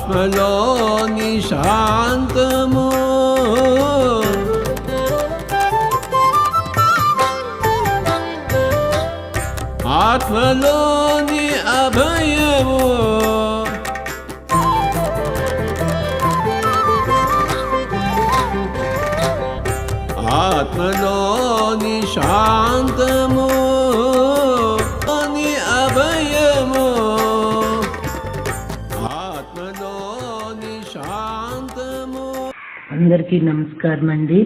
ఆత్మలోని శాంతము ఆత్మలోని అభయము ఆత్మలోని శాంతము అని అభయము ఆత్మలోని శాంతము. అందరికీ నమస్కారం అండి.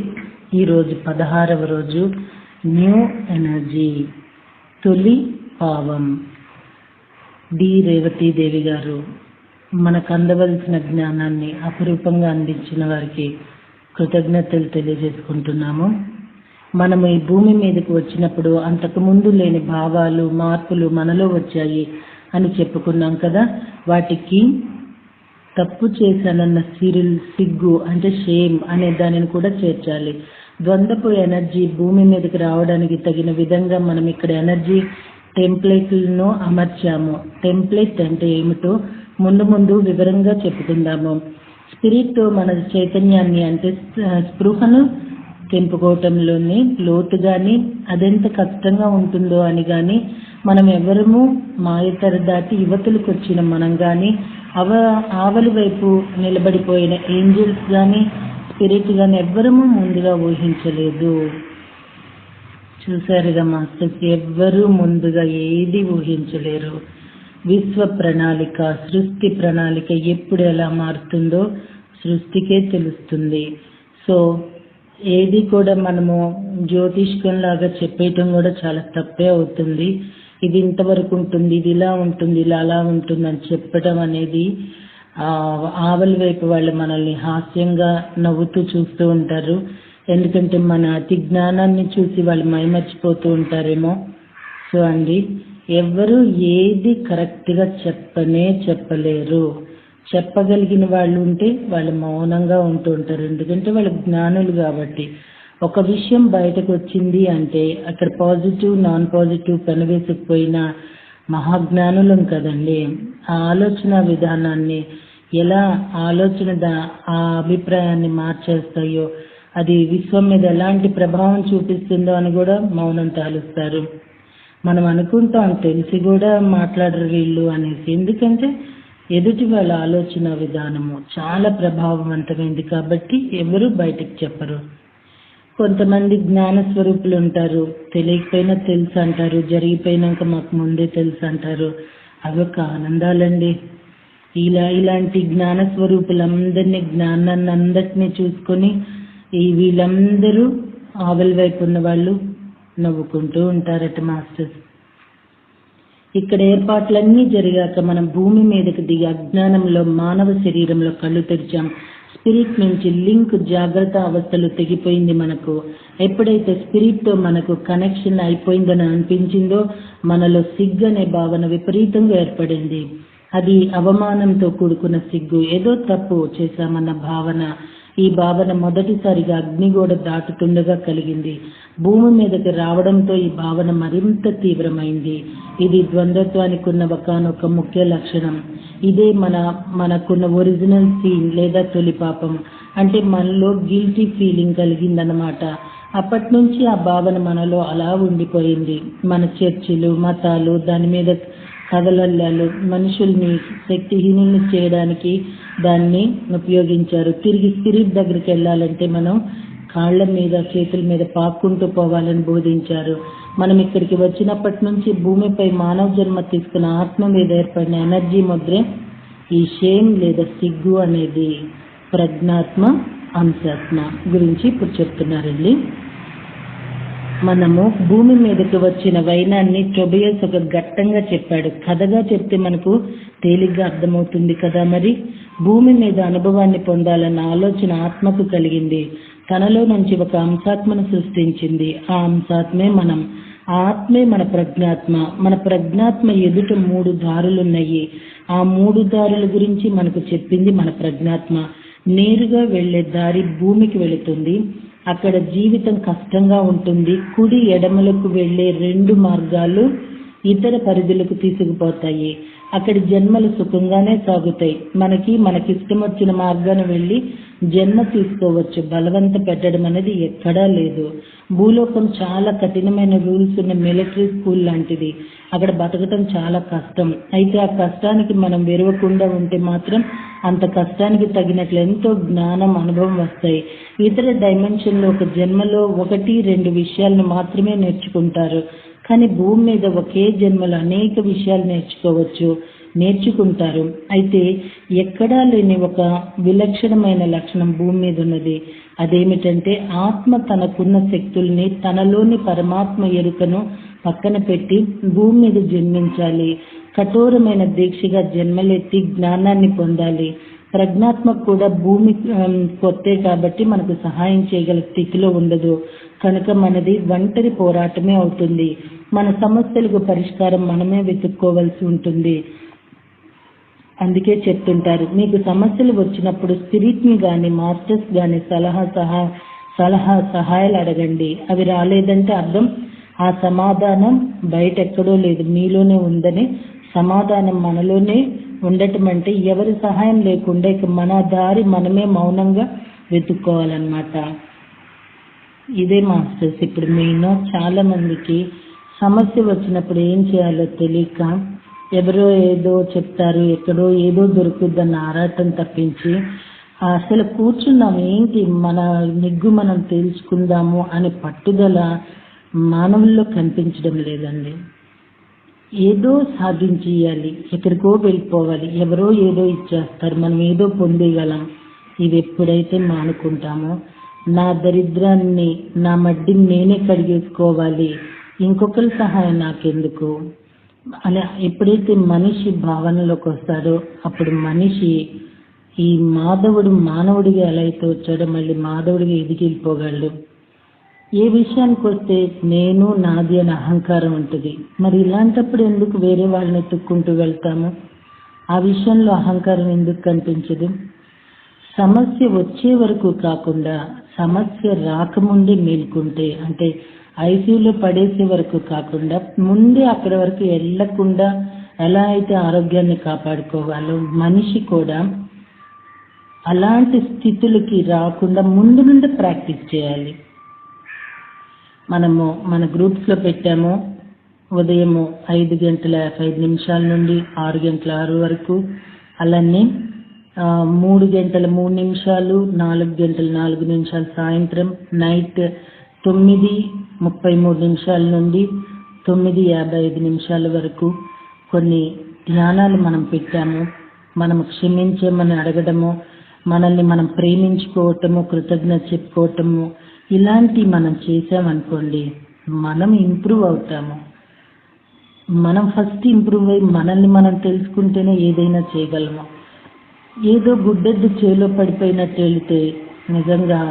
ఈరోజు 16వ రోజు, న్యూ ఎనర్జీ, తొలి పావం. డి రేవతీదేవి గారు మనకు అందవలసిన జ్ఞానాన్ని అపురూపంగా అందించిన వారికి కృతజ్ఞతలు తెలియజేసుకుంటున్నాము. మనము ఈ భూమి మీదకి వచ్చినప్పుడు అంతకుముందు లేని భావాలు, మార్పులు మనలో వచ్చాయి అని చెప్పుకున్నాం కదా. వాటికి తప్పు చేశానన్న సిగ్గు అంటే షేమ్ అనే దానిని కూడా చేర్చాలి. ద్వంద్వపు ఎనర్జీ భూమి మీదకి రావడానికి తగిన విధంగా మనం ఇక్కడ ఎనర్జీ టెంప్లెట్లను అమర్చాము. టెంప్లెట్ అంటే ఏమిటో ముందు వివరంగా చెప్పుకుందాము. స్పిరిట్ మన చైతన్యాన్ని అంటే స్పృహను తెంపుకోవటంలోని లోతుగాని అదెంత కష్టంగా ఉంటుందో అని కానీ, మనం ఎవరము మాయతర దాటి యువతులకు వచ్చిన మనం కానీ, ఆవలి వైపు నిలబడిపోయిన ఏంజల్స్ కానీ, స్పిరిట్ కానీ ఎవ్వరము ముందుగా ఊహించలేదు. చూశారుగా మాస్టర్స్, ఎవ్వరూ ముందుగా ఏది ఊహించలేరు. విశ్వ ప్రణాళిక, సృష్టి ప్రణాళిక ఎప్పుడు ఎలా మారుతుందో సృష్టికే తెలుస్తుంది. సో ఏది కూడా మనము జ్యోతిష్కంలాగా చెప్పేయటం కూడా చాలా తప్పే అవుతుంది. ఇది ఇంతవరకు ఉంటుంది, ఇది ఇలా ఉంటుంది, ఇలా అలా ఉంటుంది అని చెప్పడం అనేది ఆవలి వైపు వాళ్ళు మనల్ని హాస్యంగా నవ్వుతూ చూస్తూ ఉంటారు. ఎందుకంటే మన అతి జ్ఞానాన్ని చూసి వాళ్ళు మైమర్చిపోతూ ఉంటారేమో. సో అండి, ఎవ్వరూ ఏది కరెక్ట్గా చెప్పలేరు. చెప్పగలిగిన వాళ్ళు ఉంటే వాళ్ళు మౌనంగా ఉంటూ ఉంటారు. ఎందుకంటే వాళ్ళు జ్ఞానులు కాబట్టి. ఒక విషయం బయటకు వచ్చింది అంటే అక్కడ పాజిటివ్, నాన్ పాజిటివ్ పెనవేసుకుపోయిన మహాజ్ఞానులం కదండి. ఆ ఆలోచన విధానాన్ని ఎలా ఆ అభిప్రాయాన్ని మార్చేస్తాయో, అది విశ్వం మీద ఎలాంటి ప్రభావం చూపిస్తుందో అని కూడా మౌనం తాలుస్తారు. మనం అనుకుంటాం తెలిసి కూడా మాట్లాడరు వీళ్ళు అనేసి. ఎందుకంటే ఎదుటి వాళ్ళ ఆలోచన విధానము చాలా ప్రభావవంతమైంది కాబట్టి ఎవరు బయటకు చెప్పరు. కొంతమంది జ్ఞాన స్వరూపులు ఉంటారు, తెలియకపోయినా తెలుసు అంటారు, జరిగిపోయినాక మాకు ముందే తెలుసు అంటారు. అవి ఒక ఆనందాలండి. ఇలాంటి జ్ఞాన స్వరూపులందరినీ, జ్ఞానాన్ని అందరినీ చూసుకొని వీళ్ళందరూ ఆవలి వైపు ఉన్న వాళ్ళు నవ్వుకుంటూ ఉంటారట మాస్టర్స్. ఇక్కడ ఏర్పాట్లన్నీ జరిగాక మనం భూమి మీదకి దిగి అజ్ఞానంలో మానవ శరీరంలో కళ్ళు తెరిచాం. స్పిరిట్ నుంచి లింక్, జాగ్రత్త అవస్థలు తెగిపోయింది మనకు. ఎప్పుడైతే స్పిరిట్తో మనకు కనెక్షన్ అయిపోయిందని అనిపించిందో మనలో సిగ్గు అనే భావన విపరీతంగా ఏర్పడింది. అది అవమానంతో కూడుకున్న సిగ్గు, ఏదో తప్పు చేశామన్న భావన. ఈ భావన మొదటిసారిగా అగ్నిగోడ దాటుతుండగా కలిగింది. భూమి మీదకి రావడంతో ఈ భావన మరింత తీవ్రమైంది. ఇది ద్వంద్వత్వానికి ఉన్న ఒకనొక ముఖ్య లక్షణం. ఇదే మనకున్న ఒరిజినల్ సీన్ లేదా తొలి పాపం. అంటే మనలో గిల్టీ ఫీలింగ్ కలిగిందన్నమాట. అప్పటి నుంచి ఆ భావన మనలో అలా ఉండిపోయింది. మన చర్చిలు, మతాలు దాని మీద కథలల్లాలు మనుషుల్ని శక్తిహీనుల్ని చేయడానికి దాన్ని ఉపయోగించారు. తిరిగి స్పిరిట్ దగ్గరికి వెళ్ళాలంటే మనం కాళ్ళ మీద, చేతుల మీద పాక్కుంటూ పోవాలని బోధించారు. మనం ఇక్కడికి వచ్చినప్పటి నుంచి భూమిపై మానవ జన్మ తీసుకున్న ఆత్మ మీద ఏర్పడిన ఎనర్జీ ముద్రే ఈ షేమ్ లేదా సిగ్గు అనేది. ప్రజ్ఞాత్మ, అంశాత్మ గురించి ఇప్పుడు చెప్తున్నారండి. మనము భూమి మీదకి వచ్చిన వైనాన్ని టొబియస్ ఒక ఘట్టంగా చెప్పాడు. కథగా చెప్తే మనకు తేలిగ్గా అర్థమవుతుంది కదా. మరి భూమి మీద అనుభవాన్ని పొందాలన్న ఆలోచన ఆత్మకు కలిగింది. తనలో నుంచి ఒక అంశాత్మను సృష్టించింది. ఆ అంశాత్మే మనం. ఆ ఆత్మే మన ప్రజ్ఞాత్మ. మన ప్రజ్ఞాత్మ ఎదుట 3 దారులున్నాయి. ఆ 3 దారుల గురించి మనకు చెప్పింది మన ప్రజ్ఞాత్మ. నేరుగా వెళ్లే దారి భూమికి వెళుతుంది. అక్కడ జీవితం కష్టంగా ఉంటుంది. కుడి ఎడమలకు వెళ్లే 2 మార్గాలు ఇతర పరిధులకు తీసుకుపోతాయి. అక్కడి జన్మలు సుఖంగానే సాగుతాయి. మనకిష్టం వచ్చిన మార్గాన వెళ్ళి జన్మ తీసుకోవచ్చు. బలవంత పెట్టడం అనేది ఎక్కడా లేదు. భూలోకం చాలా కఠినమైన రూల్స్ ఉన్న మిలిటరీ స్కూల్ లాంటిది. అక్కడ బతకటం చాలా కష్టం. అయితే ఆ కష్టానికి మనం విరవకుండా ఉంటే మాత్రం అంత కష్టానికి తగినట్లు ఎంతో జ్ఞానం, అనుభవం వస్తాయి. ఇతర డైమెన్షన్లో ఒక జన్మలో 1-2 విషయాలను మాత్రమే నేర్చుకుంటారు. కానీ భూమి మీద ఒకే జన్మలో అనేక విషయాలు నేర్చుకుంటారు. అయితే ఎక్కడా లేని ఒక విలక్షణమైన లక్షణం భూమి మీద ఉన్నది. అదేమిటంటే ఆత్మ తనకున్న శక్తుల్ని, తనలోని పరమాత్మ ఎరుకను పక్కన పెట్టి భూమి మీద జన్మించాలి. కఠోరమైన దీక్షగా జన్మలెత్తి జ్ఞానాన్ని పొందాలి. ప్రజ్ఞాత్మక కూడా భూమి కొత్తే కాబట్టి మనకు సహాయం చేయగల స్థితిలో ఉండదు. కనుక మనది ఒంటరి పోరాటమే అవుతుంది. మన సమస్యలకు పరిష్కారం మనమే వెతుక్కోవాల్సి ఉంటుంది. అందుకే చెప్తుంటారు, మీకు సమస్యలు వచ్చినప్పుడు స్పిరిట్ని కానీ మాస్టర్స్ కానీ సహాయాలు అడగండి. అవి రాలేదంటే అర్థం ఆ సమాధానం బయట ఎక్కడో లేదు, మీలోనే ఉందని. సమాధానం మనలోనే ఉండటం అంటే ఎవరి సహాయం లేకుండా ఇక మన దారి మనమే మౌనంగా వెతుక్కోవాలన్నమాట. ఇదే మాస్టర్స్ ఇప్పుడు మెయిన్. చాలా మందికి సమస్య వచ్చినప్పుడు ఏం చేయాలో తెలియక ఎవరో ఏదో చెప్తారు, ఎక్కడో ఏదో దొరుకుద్దన్న ఆరాటం తప్పించి అసలు కూర్చున్నాము ఏంటి మన నిగ్గు మనం తెలుసుకుందాము అనే పట్టుదల మానవుల్లో కనిపించడం లేదండి. ఏదో సాధించేయాలి, ఎక్కడికో వెళ్ళిపోవాలి, ఎవరో ఏదో ఇచ్చేస్తారు, మనం ఏదో పొందేయగలం. ఇది ఎప్పుడైతే మానుకుంటామో నా దరిద్రాన్ని, నా మడ్డిని నేనే కడిగేసుకోవాలి, ఇంకొకరి సహాయం నాకెందుకు అలా ఎప్పుడైతే మనిషి భావనలోకి వస్తాడో అప్పుడు మనిషి ఈ మానవుడిగా ఎలా అయితే వచ్చాడో మళ్ళీ మాధవుడిగా ఎదిగిపోగలడు. ఏ విషయానికి వస్తే నేను నాది అనే అహంకారం ఉంటుంది. మరి ఇలాంటప్పుడు ఎందుకు వేరే వాళ్ళని ఎత్తుక్కుంటూ వెళ్తాము? ఆ విషయంలో అహంకారం ఎందుకు కనిపించదు? సమస్య వచ్చే వరకు కాకుండా సమస్య రాకముందే మేల్కుంటే, అంటే ఐసీయూలో పడేసే వరకు కాకుండా ముందే అక్కడి వరకు వెళ్ళకుండా ఎలా అయితే ఆరోగ్యాన్ని కాపాడుకోవాలో మనిషి కూడా అలాంటి స్థితులకి రాకుండా ముందు నుండి ప్రాక్టీస్ చేయాలి. మనము మన గ్రూప్స్లో పెట్టాము, ఉదయము 5:55 నుండి 6:06 వరకు, అలానే 3 గంటల 3 నిమిషాలు, 4 గంటల 4 నిమిషాలు సాయంత్రం, నైట్ 9:33 నుండి 9:55 వరకు కొన్ని ధ్యానాలు మనం పెట్టాము. మనం క్షమించమని అడగడము, మనల్ని మనం ప్రేమించుకోవటము, కృతజ్ఞత చెప్పుకోవటము, ఇలాంటివి మనం చేసామనుకోండి మనం ఇంప్రూవ్ అవుతాము. మనం ఫస్ట్ ఇంప్రూవ్ అయ్యి మనల్ని మనం తెలుసుకుంటేనే ఏదైనా చేయగలము. ఏదో గుడ్డెద్దు చేలో పడిపోయినట్టు వెళితే నిజంగా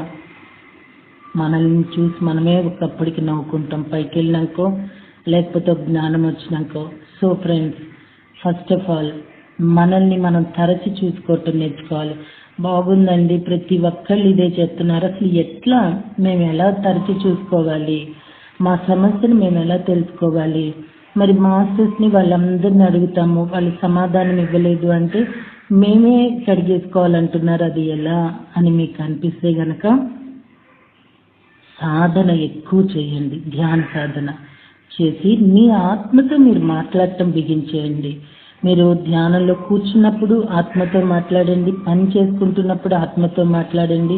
మనల్ని చూసి మనమే ఒకప్పటికి నవ్వుకుంటాం, పైకి వెళ్ళినాకో లేకపోతే జ్ఞానం వచ్చినాకో. So friends, first of all మనల్ని మనం తరచి చూసుకోవటం నేర్చుకోవాలి. బాగుందండి, ప్రతి ఒక్కళ్ళు ఇదే చెప్తున్నారు, అసలు ఎట్లా మేము ఎలా తరచి చూసుకోవాలి, మా సమస్యను మేము ఎలా తెలుసుకోవాలి? మరి మాస్టర్స్ని వాళ్ళందరినీ అడుగుతాము, వాళ్ళు సమాధానం ఇవ్వలేదు అంటే మేమే కడిగేసుకోవాలంటున్నారు, అది ఎలా అని మీకు అనిపిస్తే గనక సాధన ఎక్కువ చేయండి. ధ్యాన సాధన చేసి మీ ఆత్మతో మీరు మాట్లాడటం బిగించేయండి. మీరు ధ్యానంలో కూర్చున్నప్పుడు ఆత్మతో మాట్లాడండి, పని చేసుకుంటున్నప్పుడు ఆత్మతో మాట్లాడండి.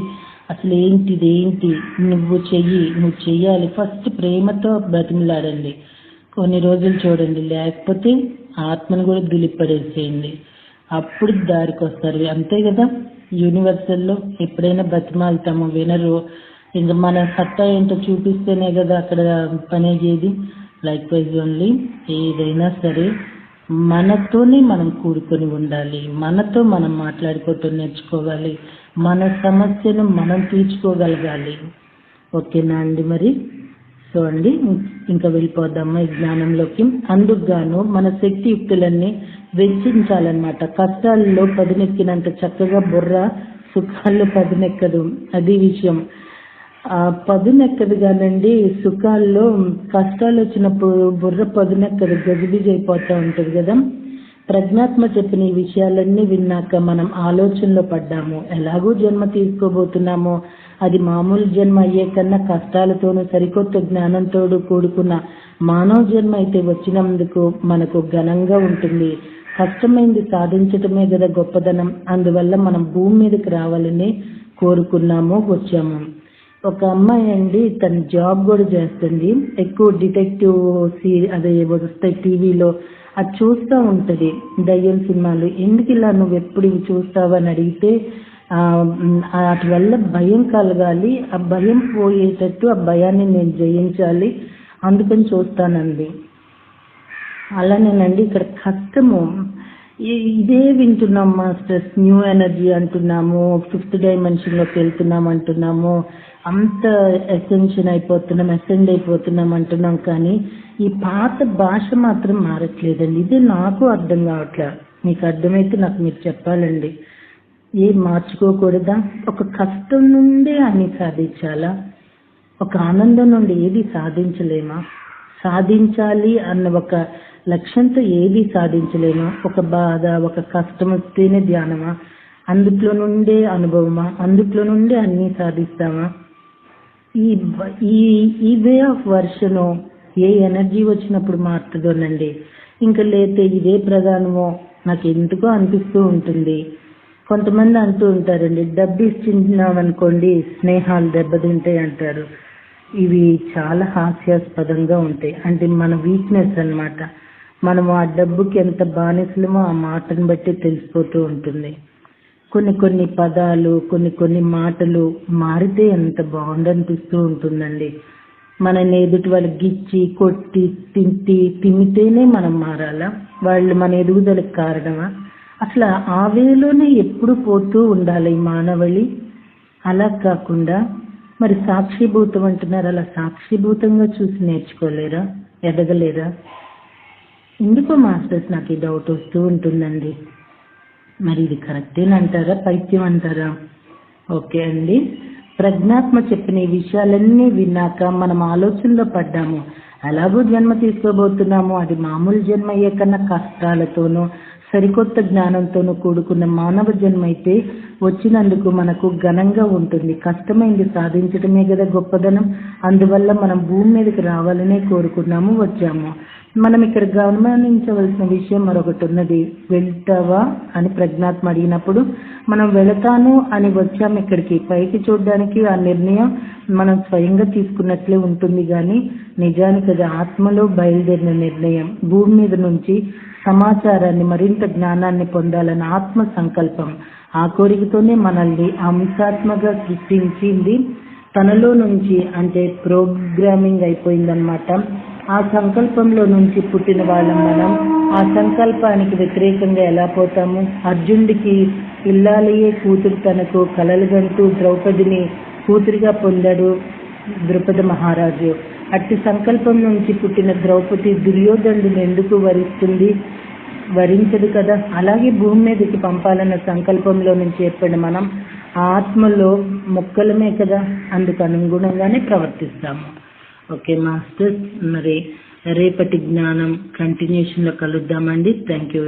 అసలు ఏంటి నువ్వు చెయ్యాలి. ఫస్ట్ ప్రేమతో బ్రతిమలాడండి. కొన్ని రోజులు చూడండి, లేకపోతే ఆత్మను కూడా దులిపడేసేయండి, అప్పుడు దారికి వస్తారు. అంతే కదా, యూనివర్సల్లో ఎప్పుడైనా బతిమాలుతాము, వినరు. ఇంకా మన సత్తా ఏంటో చూపిస్తేనే కదా అక్కడ పని అయ్యేది. లైక్ వైజ్ ఓన్లీ ఏదైనా సరే మనతోనే మనం కూడుకొని ఉండాలి, మనతో మనం మాట్లాడుకోవటం నేర్చుకోవాలి, మన సమస్యను మనం తీర్చుకోగలగాలి. ఓకేనా అండి? మరి సో అండి, ఇంకా వెళ్ళిపోదామా ఈ జ్ఞానంలోకి. అందుకు గాను మన శక్తియుక్తులన్నీ వెచ్చించాలన్నమాట. కష్టాల్లో పదునెక్కినంత చక్కగా బుర్ర సుఖాల్లో పదునెక్కదు, అది విషయం. పదునెక్కదు కానండి, సుఖాల్లో కష్టాలు వచ్చినప్పుడు బుర్ర పదునెక్కదు, గజిబిజి అయిపోతూ ఉంటుంది కదా. ప్రజ్ఞాత్మ చెప్పిన ఈ విషయాలన్నీ విన్నాక మనం ఆలోచనలో పడ్డాము. ఎలాగూ జన్మ తీసుకోబోతున్నామో అది మామూలు జన్మ అయ్యే కన్నా కష్టాలతోనూ సరికొత్త జ్ఞానంతో కూడుకున్న మానవ జన్మ అయితే వచ్చినందుకు మనకు ఘనంగా ఉంటుంది. కష్టమైంది సాధించటమే కదా గొప్పదనం. అందువల్ల మనం భూమి మీదకి రావాలని కోరుకున్నాము, వచ్చాము. ఒక అమ్మాయి అండి, తన జాబ్ కూడా చేస్తుంది. ఎక్కువ డిటెక్టివ్ అదే వస్తాయి టీవీలో, అది చూస్తూ ఉంటుంది దయ్యం సినిమాలు. ఎందుకు ఇలా నువ్వు ఎప్పుడు ఇవి చూస్తావు అని అడిగితే వాటి వల్ల భయం కలగాలి, ఆ భయం పోయేటట్టు ఆ భయాన్ని నేను జయించాలి, అందుకని చూస్తానండి. అలానేనండి ఇక్కడ కష్టము ఇదే వింటున్నాం మాస్టర్స్. న్యూ ఎనర్జీ అంటున్నాము, 5th డైమెన్షన్లోకి వెళ్తున్నాం అంటున్నాము, అంత అసెండ్ అయిపోతున్నాం అంటున్నాం. కానీ ఈ పాత భాష మాత్రం మారట్లేదండి. ఇదే నాకు అర్థం కావట్లే. మీకు అర్థమైతే నాకు మీరు చెప్పాలండి. ఏం మార్చుకోకూడదా? ఒక కష్టం నుండే అన్ని సాధించాలా? ఒక ఆనందం నుండి ఏది సాధించలేమా? సాధించాలి అన్న ఒక లక్ష్యంతో ఏది సాధించలేమా? ఒక బాధ, ఒక కష్టం వస్తేనే ధ్యానమా? అందుట్లో నుండే అనుభవమా? అందుట్లో నుండే అన్నీ సాధిస్తామా? ఈ వే ఆఫ్ వర్షను ఏ ఎనర్జీ వచ్చినప్పుడు మారుతుందోనండి. ఇంకా లేతే ఇదే ప్రధానమో నాకు ఎందుకో అనిపిస్తూ ఉంటుంది. కొంతమంది అంటూ ఉంటారండి, డబ్బు ఇచ్చినామనుకోండి స్నేహాలు దెబ్బతింటాయి అంటారు. ఇవి చాలా హాస్యాస్పదంగా ఉంటాయి. అంటే మన వీక్నెస్ అన్నమాట. మనం ఆ డబ్బుకి ఎంత బానిసలమో ఆ మాటను బట్టి తెలిసిపోతూ ఉంటుంది. కొన్ని పదాలు, కొన్ని మాటలు మారితే ఎంత బాగుండనిపిస్తూ ఉంటుందండి. మనల్ని ఎదుటి వాళ్ళు గిచ్చి కొట్టి తిమ్మితేనే మనం మారాలా? వాళ్ళు మన ఎదుగుదలకు కారణమా? అసలు ఆ వేలోనే ఎప్పుడు పోతూ ఉండాలి ఈ మానవళి. అలా కాకుండా మరి సాక్షిభూతం అంటున్నారు, అలా సాక్షిభూతంగా చూసి నేర్చుకోలేరా? ఎదగలేరా? ఎందుకో మాస్టర్స్ నాకు ఈ డౌట్ వస్తూ ఉంటుందండి. మరి ఇది కరెక్టేనంటారా, పైత్యం అంటారా? ఓకే అండి, ప్రజ్ఞాత్మ చెప్పిన ఈ విషయాలన్నీ విన్నాక మనం ఆలోచనలో పడ్డాము. ఎలాగో జన్మ తీసుకోబోతున్నాము, అది మామూలు జన్మ అయ్యే కన్నా కష్టాలతోనూ సరికొత్త జ్ఞానంతోనూ కూడుకున్న మానవ జన్మ అయితే వచ్చినందుకు మనకు ఘనంగా ఉంటుంది. కష్టమైంది సాధించడమే కదా గొప్పదనం. అందువల్ల మనం భూమి మీదకి రావాలనే కోరుకున్నాము, వచ్చాము. మనం ఇక్కడ గమనించవలసిన విషయం మరొకటి ఉన్నది. వెళ్తావా అని ప్రజ్ఞాత్మ అడిగినప్పుడు మనం వెళతాను అని వచ్చాము ఇక్కడికి. పైకి చూడడానికి ఆ నిర్ణయం మనం స్వయంగా తీసుకున్నట్లే ఉంటుంది, కానీ నిజానికి అది ఆత్మలో బయలుదేరిన నిర్ణయం. భూమి మీద నుంచి సమాచారాన్ని, మరింత జ్ఞానాన్ని పొందాలన్న ఆత్మ సంకల్పం. ఆ కోరికతోనే మనల్ని అంశాత్మగా సృష్టించింది. తనలో నుంచి అంటే ప్రోగ్రామింగ్ అయిపోయిందనమాట. ఆ సంకల్పంలో నుంచి పుట్టిన వాళ్ళం మనం. ఆ సంకల్పానికి వ్యతిరేకంగా ఎలా పోతాము? అర్జునుడికి ఇల్లాలయే కూతురు తనకు కలలుగంటూ ద్రౌపదిని కూతురిగా పొందాడు ద్రుపద మహారాజు. అట్టి సంకల్పం నుంచి పుట్టిన ద్రౌపది దుర్యోధనుడిని ఎందుకు వరించదు కదా. అలాగే భూమి మీదకి పంపాలన్న సంకల్పంలో నుంచి ఏర్పడిన మనం ఆత్మలో మొక్కలమే కదా, అందుకు అనుగుణంగానే ప్రవర్తిస్తాము. ఓకే మాస్టర్స్, మరి రేపటి జ్ఞానం కంటిన్యూషన్లో కలుద్దామండి. Thank you.